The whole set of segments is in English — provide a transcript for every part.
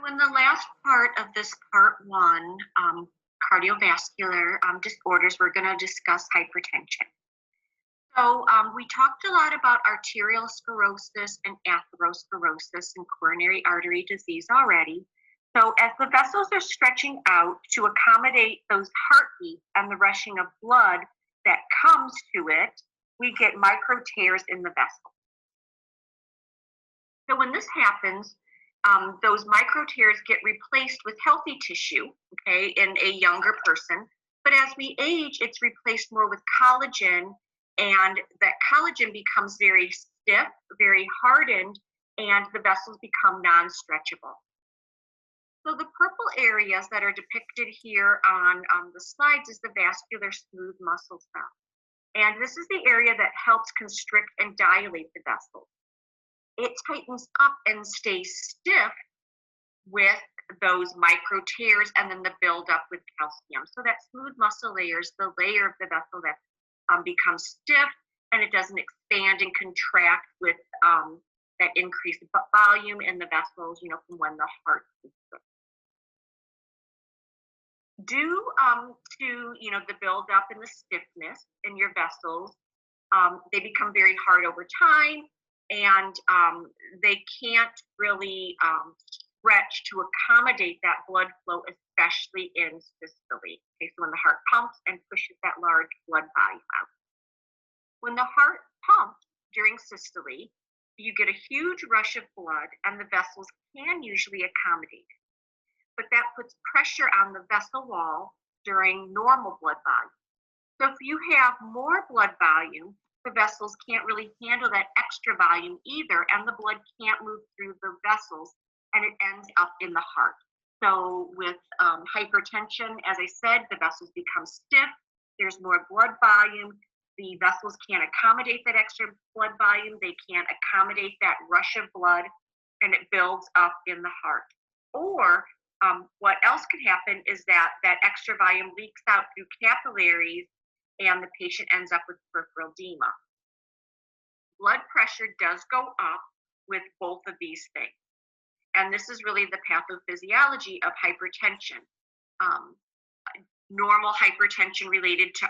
So in the last part of this part one, cardiovascular disorders, we're going to discuss hypertension. So we talked a lot about arterial sclerosis and atherosclerosis and coronary artery disease already. So as the vessels are stretching out to accommodate those heartbeats and the rushing of blood that comes to it, we get micro tears in the vessel. So when this happens, those micro tears get replaced with healthy tissue, okay, in a younger person. But as we age, it's replaced more with collagen, and that collagen becomes very stiff, very hardened, and the vessels become non-stretchable. So the purple areas that are depicted here on the slides is the vascular smooth muscle cell. And this is the area that helps constrict and dilate the vessels. It tightens up and stays stiff with those micro tears and then the buildup with calcium. So that smooth muscle layer is the layer of the vessel that becomes stiff, and it doesn't expand and contract with that increased volume in the vessels, from when the heart beats. Due to the buildup and the stiffness in your vessels, they become very hard over time, and they can't really stretch to accommodate that blood flow, especially in systole. Okay, so when the heart pumps and pushes that large blood volume out. When the heart pumps during systole, you get a huge rush of blood, and the vessels can usually accommodate it. But that puts pressure on the vessel wall during normal blood volume. So if you have more blood volume, the vessels can't really handle that extra volume either, and the blood can't move through the vessels, and it ends up in the heart. So with hypertension, as I said, the vessels become stiff, there's more blood volume, the vessels can't accommodate that extra blood volume, they can't accommodate that rush of blood, and it builds up in the heart. Or what else could happen is that extra volume leaks out through capillaries, and the patient ends up with peripheral edema. Blood pressure does go up with both of these things. And this is really the pathophysiology of hypertension. Normal hypertension related to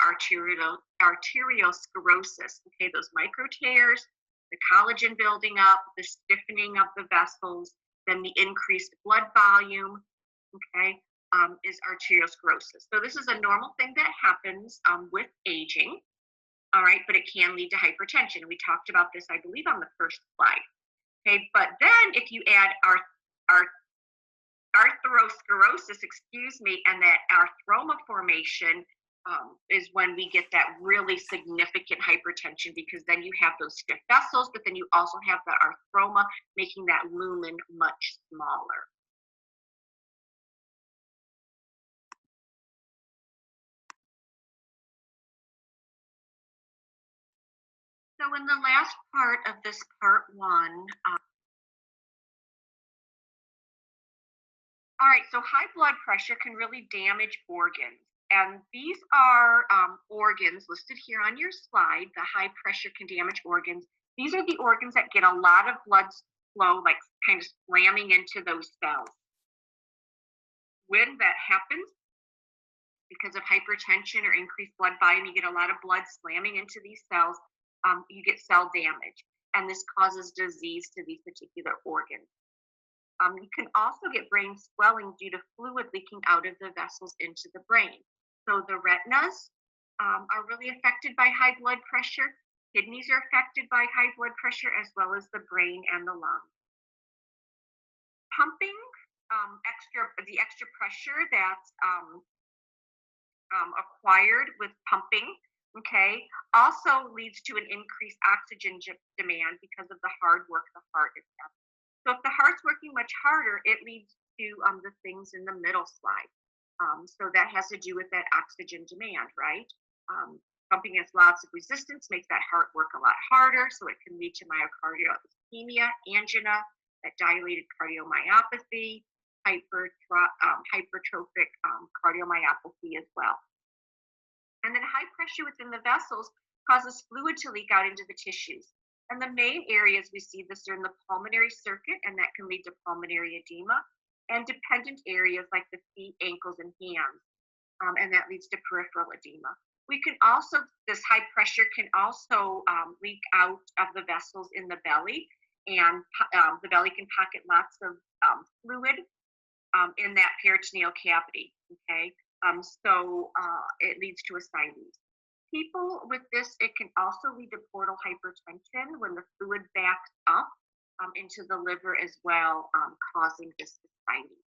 arterial sclerosis. Okay, those micro tears, the collagen building up, the stiffening of the vessels, then the increased blood volume, okay, is arterial sclerosis. So this is a normal thing that happens with aging, all right, but it can lead to hypertension. We talked about this, I believe, on the first slide. Okay, but then if you add atherosclerosis, and that arthroma formation is when we get that really significant hypertension, because then you have those stiff vessels, but then you also have the arthroma, making that lumen much smaller. So in the last part of this part one, all right, so high blood pressure can really damage organs. And these are organs listed here on your slide. The high pressure can damage organs. These are the organs that get a lot of blood flow, like kind of slamming into those cells. When that happens, because of hypertension or increased blood volume, you get a lot of blood slamming into these cells, you get cell damage. And this causes disease to these particular organs. You can also get brain swelling due to fluid leaking out of the vessels into the brain. So the retinas are really affected by high blood pressure. Kidneys are affected by high blood pressure, as well as the brain and the lungs. Pumping, the extra pressure that's acquired with pumping, okay, also leads to an increased oxygen demand because of the hard work the heart is doing. So if the heart's working much harder, it leads to the things in the middle slide. So that has to do with that oxygen demand, right? Pumping has lots of resistance, makes that heart work a lot harder, so it can lead to myocardial ischemia, angina, that dilated cardiomyopathy, hypertrophic cardiomyopathy as well. And then high pressure within the vessels causes fluid to leak out into the tissues. And the main areas we see this are in the pulmonary circuit, and that can lead to pulmonary edema. and dependent areas like the feet, ankles, and hands. And that leads to peripheral edema. We can also, this high pressure can also leak out of the vessels in the belly, and the belly can pocket lots of fluid in that peritoneal cavity. Okay, it leads to ascites. People with this, it can also lead to portal hypertension when the fluid backs up into the liver as well, causing this ascites.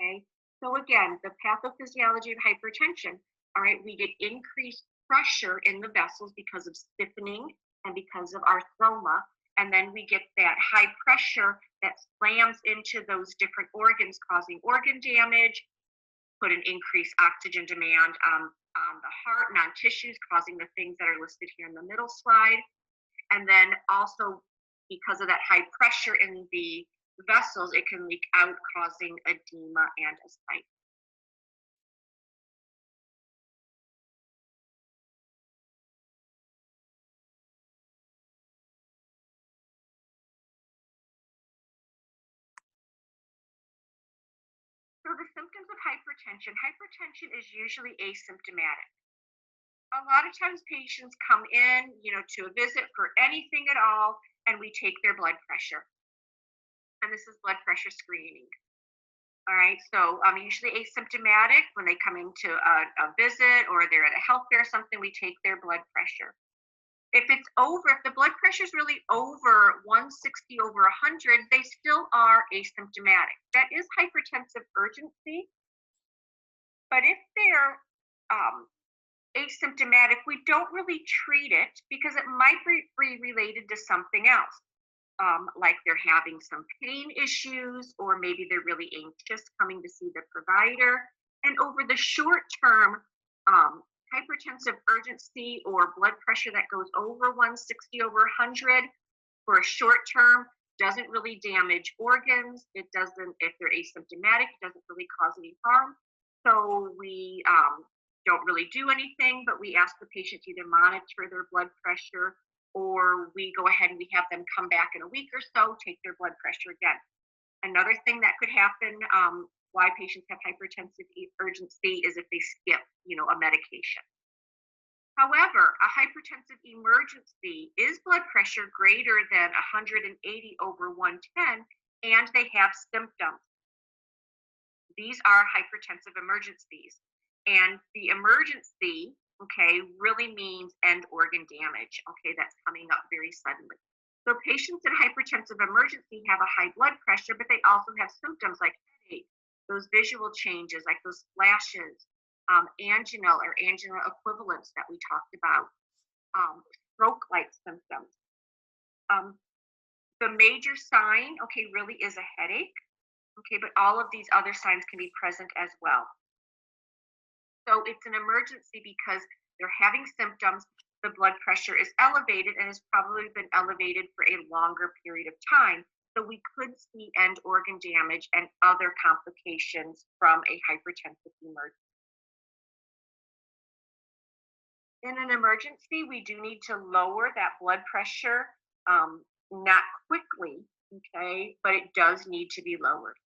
Okay, so again, the pathophysiology of hypertension. All right, we get increased pressure in the vessels because of stiffening and because of arthroma, and then we get that high pressure that slams into those different organs, causing organ damage, put an increased oxygen demand on the heart and on tissues, causing the things that are listed here in the middle slide. And then also, because of that high pressure in the vessels, it can leak out, causing edema and ascites. So the symptoms of hypertension is usually asymptomatic. A lot of times patients come in, to a visit for anything at all, and we take their blood pressure. And this is blood pressure screening. All right, so usually asymptomatic when they come into a visit or they're at a health fair or something, we take their blood pressure. If the blood pressure is really over 160 over 100, they still are asymptomatic. That is hypertensive urgency. But if they're asymptomatic, we don't really treat it because it might be related to something else. Like they're having some pain issues, or maybe they're really anxious coming to see the provider. And over the short term, hypertensive urgency or blood pressure that goes over 160 over 100 for a short term doesn't really damage organs. It doesn't, if they're asymptomatic, it doesn't really cause any harm. So we don't really do anything, but we ask the patient to either monitor their blood pressure, or we go ahead and we have them come back in a week or so, take their blood pressure again. Another thing that could happen, why patients have hypertensive urgency, is if they skip, a medication. However, a hypertensive emergency is blood pressure greater than 180 over 110, and they have symptoms. These are hypertensive emergencies. And the emergency, okay, really means end organ damage, okay, that's coming up very suddenly. So patients in hypertensive emergency have a high blood pressure, but they also have symptoms like headache, those visual changes, like those flashes, angina or angina equivalents that we talked about, stroke-like symptoms. The major sign, okay, really is a headache, okay, but all of these other signs can be present as well. So it's an emergency because they're having symptoms, the blood pressure is elevated and has probably been elevated for a longer period of time. So we could see end organ damage and other complications from a hypertensive emergency. In an emergency, we do need to lower that blood pressure, not quickly, okay, but it does need to be lowered.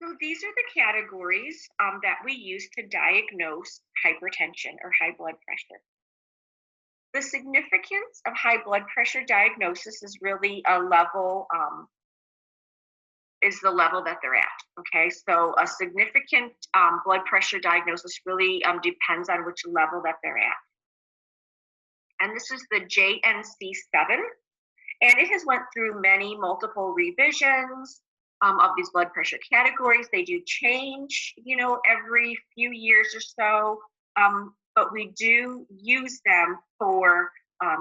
So these are the categories that we use to diagnose hypertension or high blood pressure. The significance of high blood pressure diagnosis is really a level, is the level that they're at. Okay, so a significant blood pressure diagnosis really depends on which level that they're at. And this is the JNC7, and it has went through multiple revisions of these blood pressure categories. They do change, every few years or so, but we do use them for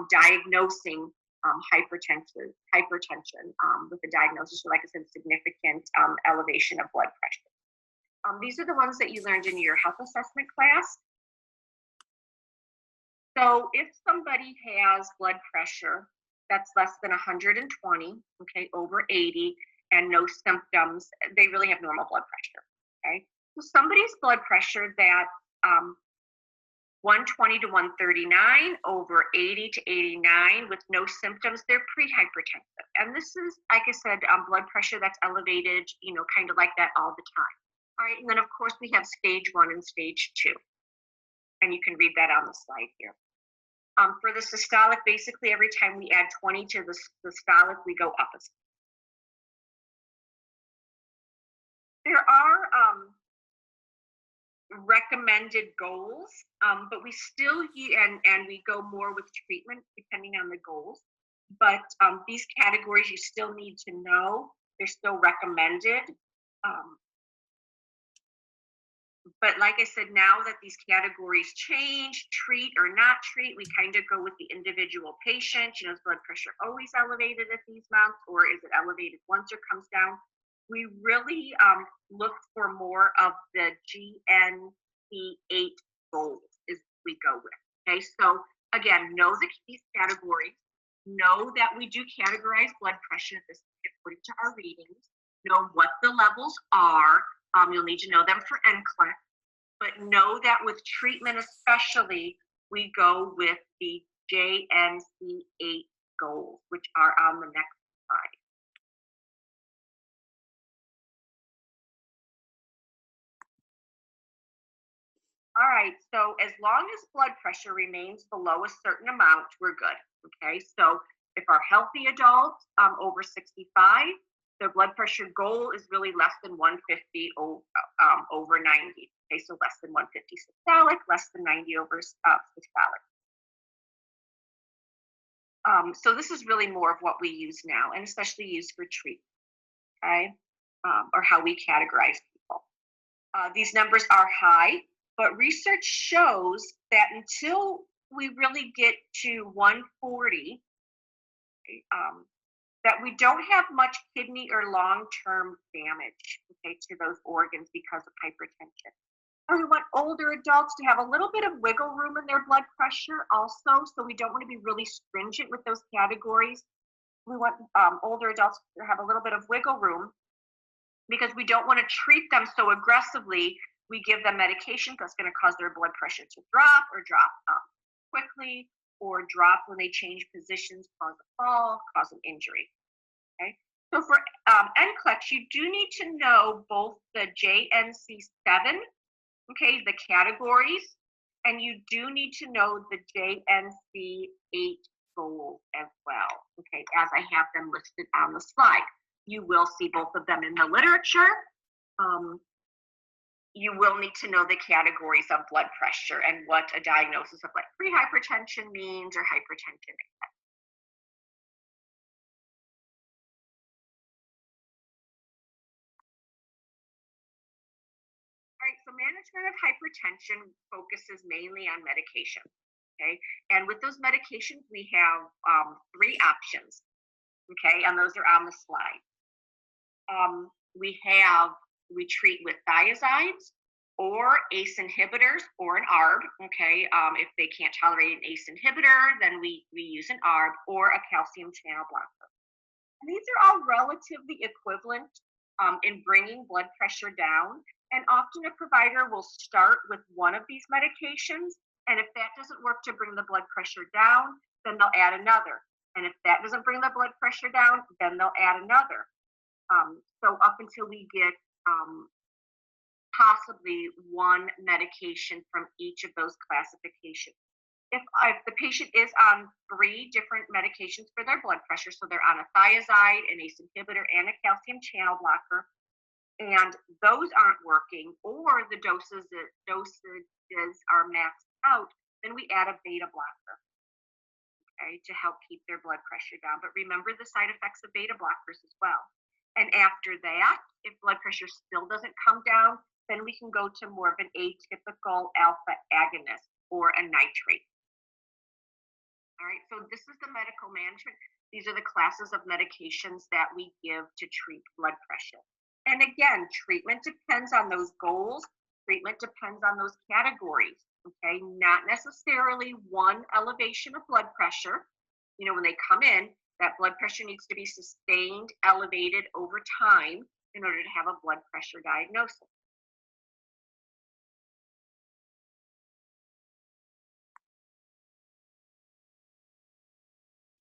diagnosing hypertension with a diagnosis, so like I said, significant elevation of blood pressure. These are the ones that you learned in your health assessment class. So if somebody has blood pressure that's less than 120, okay, over 80, and no symptoms, they really have normal blood pressure, okay? So somebody's blood pressure that Um, 120 to 139, over 80 to 89 with no symptoms, they're pre-hypertensive. And this is, like I said, blood pressure that's elevated, kind of like that all the time. All right, and then of course we have stage 1 and stage 2. And you can read that on the slide here. For the systolic, basically every time we add 20 to the systolic, we go up a step. There are recommended goals, but we still and we go more with treatment depending on the goals. But these categories you still need to know. They're still recommended. But like I said, now that these categories change, treat or not treat, we kind of go with the individual patient. Is blood pressure always elevated at these amounts, or is it elevated once or comes down? We really look for more of the GNC8 goals is we go with. Okay, so again, know these categories. Know that we do categorize blood pressure according to our readings. Know what the levels are. You'll need to know them for NCLEX, but know that with treatment especially, we go with the JNC8 goals, which are on the next slide. All right, so as long as blood pressure remains below a certain amount, we're good, okay? So if our healthy adults over 65, their blood pressure goal is really less than 150 over 90. Okay, so less than 150 systolic, less than 90 over systolic. So this is really more of what we use now, and especially used for treatment, okay, or how we categorize people. These numbers are high, but research shows that until we really get to 140, that we don't have much kidney or long-term damage, okay, to those organs because of hypertension. And we want older adults to have a little bit of wiggle room in their blood pressure also, so we don't want to be really stringent with those categories. We want older adults to have a little bit of wiggle room because we don't want to treat them so aggressively. We give them medication that's going to cause their blood pressure to drop or drop quickly, or drop when they change positions, cause a fall, cause an injury. Okay, so for NCLEX, you do need to know both the JNC7, okay, the categories, and you do need to know the JNC8 goals as well, okay, as I have them listed on the slide. You will see both of them in the literature. You will need to know the categories of blood pressure and what a diagnosis of like pre-hypertension means or hypertension. All right, so management of hypertension focuses mainly on medication. Okay, and with those medications, we have 3 options. Okay, and those are on the slide. We treat with thiazides or ACE inhibitors or an ARB. Okay, if they can't tolerate an ACE inhibitor, then we use an ARB or a calcium channel blocker. And these are all relatively equivalent in bringing blood pressure down. And often a provider will start with one of these medications. And if that doesn't work to bring the blood pressure down, then they'll add another. And if that doesn't bring the blood pressure down, then they'll add another. So up until we get possibly one medication from each of those classifications. If the patient is on 3 different medications for their blood pressure, so they're on a thiazide, an ACE inhibitor, and a calcium channel blocker, and those aren't working, or the dosages are maxed out, then we add a beta blocker, okay, to help keep their blood pressure down. But remember the side effects of beta blockers as well. And after that, if blood pressure still doesn't come down, then we can go to more of an atypical alpha agonist or a nitrate. All right, so this is the medical management. These are the classes of medications that we give to treat blood pressure. And again, treatment depends on those goals. Treatment depends on those categories, okay? Not necessarily one elevation of blood pressure. When they come in, that blood pressure needs to be sustained, elevated over time in order to have a blood pressure diagnosis.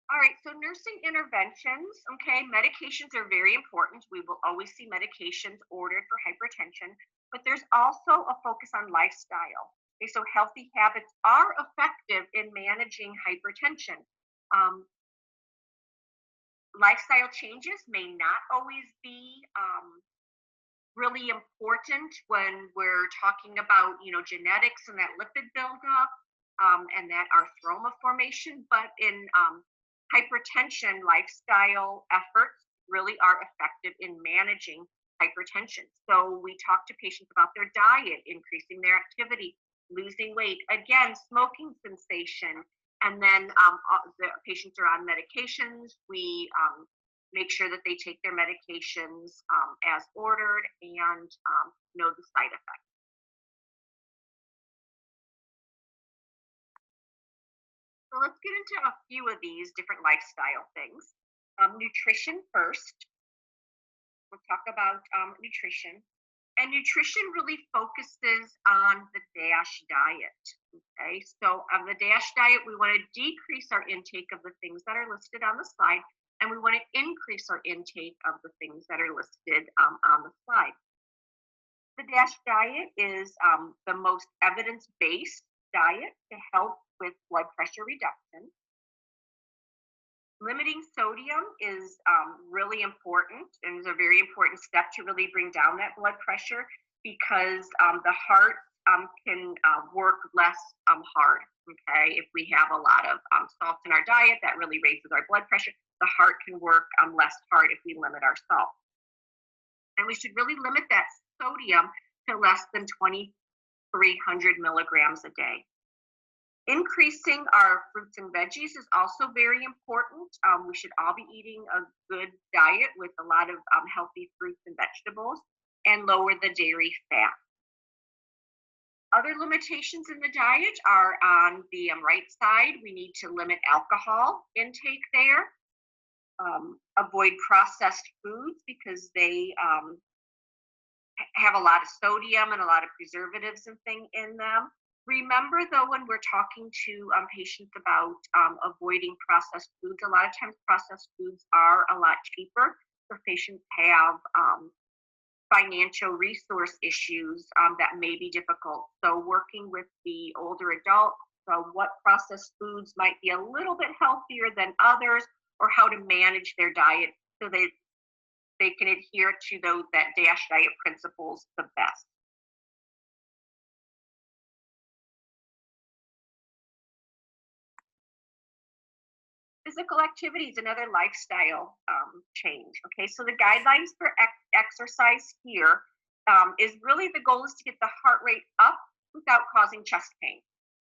All right, so nursing interventions, okay, medications are very important. We will always see medications ordered for hypertension, but there's also a focus on lifestyle. Okay, so healthy habits are effective in managing hypertension. Um, Lifestyle changes may not always be really important when we're talking about, genetics and that lipid buildup, and that arthroma formation. But in hypertension, lifestyle efforts really are effective in managing hypertension. So we talk to patients about their diet, increasing their activity, losing weight, again, smoking cessation. And then the patients are on medications. We make sure that they take their medications as ordered, and know the side effects. So let's get into a few of these different lifestyle things. Nutrition first. We'll talk about nutrition. And nutrition really focuses on the DASH diet. Okay, so on the DASH diet, we want to decrease our intake of the things that are listed on the slide, and we want to increase our intake of the things that are listed on the slide. The DASH diet is the most evidence based diet to help with blood pressure reduction. Limiting sodium is really important and is a very important step to really bring down that blood pressure, because the heart can work less hard. Okay, if we have a lot of salt in our diet, that really raises our blood pressure. The heart can work less hard if we limit our salt. And we should really limit that sodium to less than 2,300 milligrams a day. Increasing our fruits and veggies is also very important. We should all be eating a good diet with a lot of healthy fruits and vegetables, and lower the dairy fat. Other limitations in the diet are on the right side. We need to limit alcohol intake there. Avoid processed foods because they have a lot of sodium and a lot of preservatives and thing in them. Remember, though, when we're talking to patients about avoiding processed foods, a lot of times processed foods are a lot cheaper. So patients have financial resource issues that may be difficult. So working with the older adults, so what processed foods might be a little bit healthier than others, or how to manage their diet so they can adhere to that DASH diet principles the best. Physical activity is another lifestyle change. Okay, so the guidelines for exercise here is really, the goal is to get the heart rate up without causing chest pain.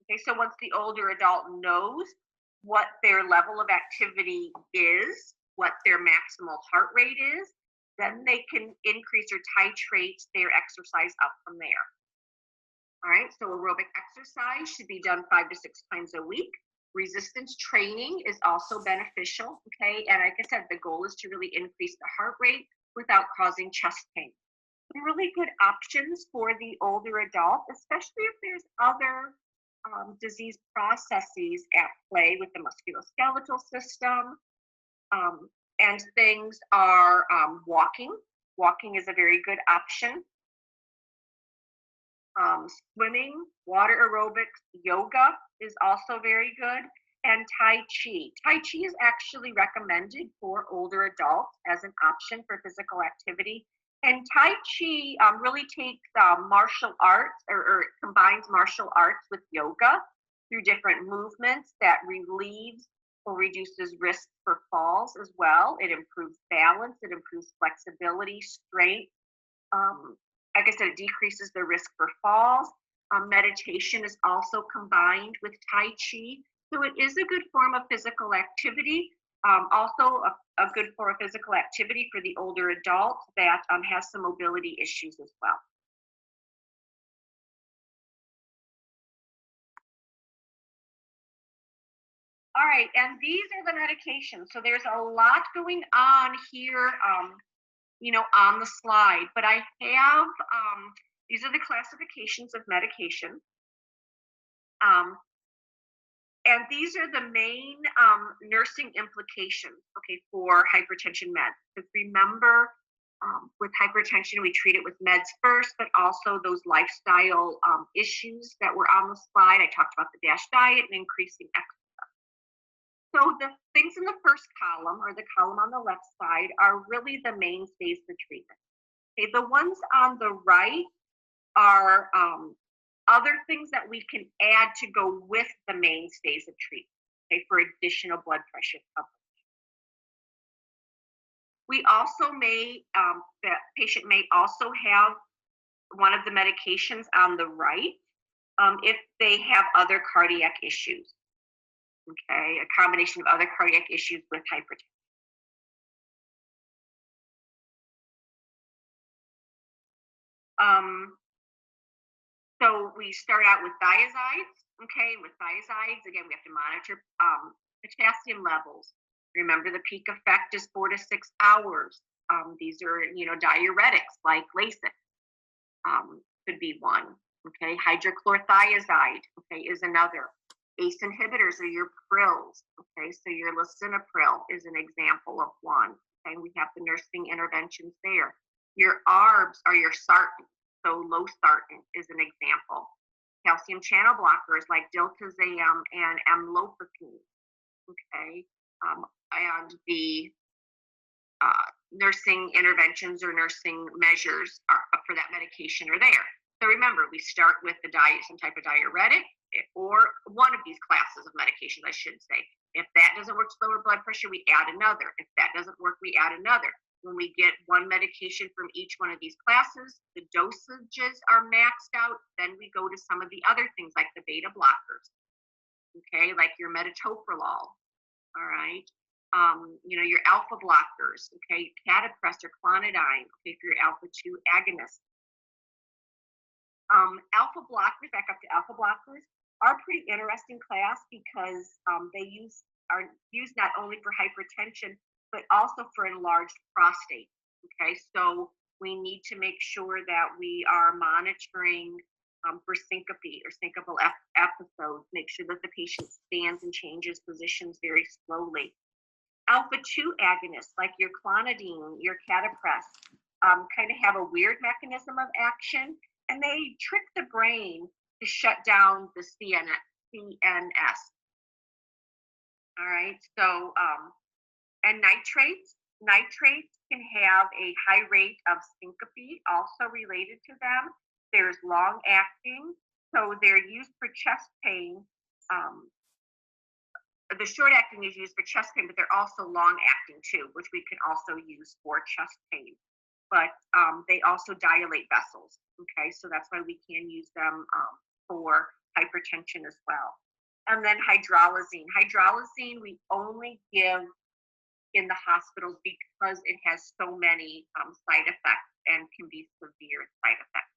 Okay, so once the older adult knows what their level of activity is, what their maximal heart rate is, then they can increase or titrate their exercise up from there. All right, so aerobic exercise should be done 5 to 6 times a week. Resistance training is also beneficial, okay? And like I said, the goal is to really increase the heart rate without causing chest pain. Really good options for the older adult, especially if there's other disease processes at play with the musculoskeletal system. And things are walking. Walking is a very good option. Swimming, water aerobics, yoga is also very good, and Tai Chi. Tai Chi is actually recommended for older adults as an option for physical activity. And Tai Chi really takes martial arts, or combines martial arts with yoga through different movements that relieves or reduces risk for falls as well. It improves balance, it improves flexibility, strength. Like I said, it decreases the risk for falls. Meditation is also combined with Tai Chi. So it is a good form of physical activity. Also a good form of physical activity for the older adult that has some mobility issues as well. All right, and these are the medications. So there's a lot going on here, on the slide, but I have, these are the classifications of medication. And these are the main nursing implications, okay, for hypertension meds. Because remember, with hypertension, we treat it with meds first, but also those lifestyle issues that were on the slide. I talked about the DASH diet and increasing exercise. So the things in the first column, or the column on the left side, are really the mainstays of treatment. Okay, the ones on the right are other things that we can add to go with the mainstays of treatment, okay, for additional blood pressure coverage. We also may, the patient may also have one of the medications on the right if they have other cardiac issues, okay, a combination of other cardiac issues with hypertension. So we start out with thiazides, okay, with thiazides, again, we have to monitor potassium levels. Remember, the peak effect is 4 to 6 hours. These are, diuretics like Lasix could be one. Okay, hydrochlorothiazide, okay, is another. ACE inhibitors are your prils. Okay, so your lisinopril is an example of one. Okay, we have the nursing interventions there. Your ARBs are your sartans. So losartan is an example. Calcium channel blockers like diltiazem and amlodipine. Okay, and the nursing interventions or nursing measures for that medication are there. So remember, we start with the diet, some type of diuretic, or one of these classes of medications, I should say. If that doesn't work to lower blood pressure, we add another. If that doesn't work, we add another. When we get one medication from each one of these classes, the dosages are maxed out, then we go to some of the other things like the beta blockers, okay, like your metoprolol, all right, your alpha blockers, okay, catapress or clonidine, okay, for your alpha-2 agonist. Alpha blockers, back up to alpha blockers, are a pretty interesting class because they are used not only for hypertension, but also for enlarged prostate. Okay, so we need to make sure that we are monitoring for syncope or syncopal episodes, make sure that the patient stands and changes positions very slowly. Alpha-2 agonists, like your clonidine, your catapress, kind of have a weird mechanism of action, and they trick the brain to shut down the CNS. All right, so, and nitrates can have a high rate of syncope, also related to them. There's long acting, so they're used for chest pain. The short acting is used for chest pain, but they're also long acting too, which we can also use for chest pain. But they also dilate vessels. Okay, so that's why we can use them for hypertension as well. And then hydralazine. Hydralazine we only give in the hospitals because it has so many side effects and can be severe side effects.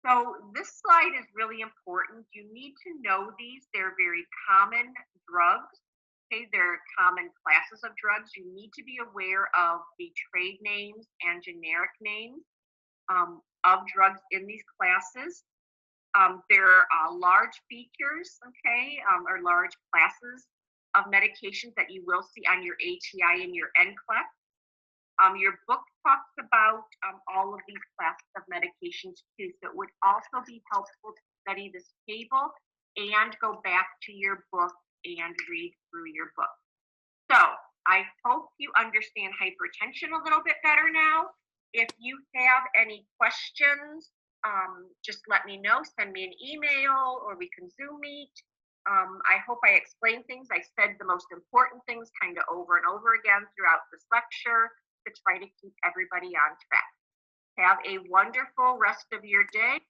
So this slide is really important. You need to know these. They're very common drugs. Okay, they're common classes of drugs. You need to be aware of the trade names and generic names of drugs in these classes. There are large features, okay, or large classes of medications that you will see on your ATI and your NCLEX. Your book talks about all of these classes of medications too, so it would also be helpful to study this table and go back to your book and read through your book. So I hope you understand hypertension a little bit better now. If you have any questions, just let me know, send me an email, or we can Zoom meet. I hope I explained things. I said the most important things kind of over and over again throughout this lecture to try to keep everybody on track. Have a wonderful rest of your day.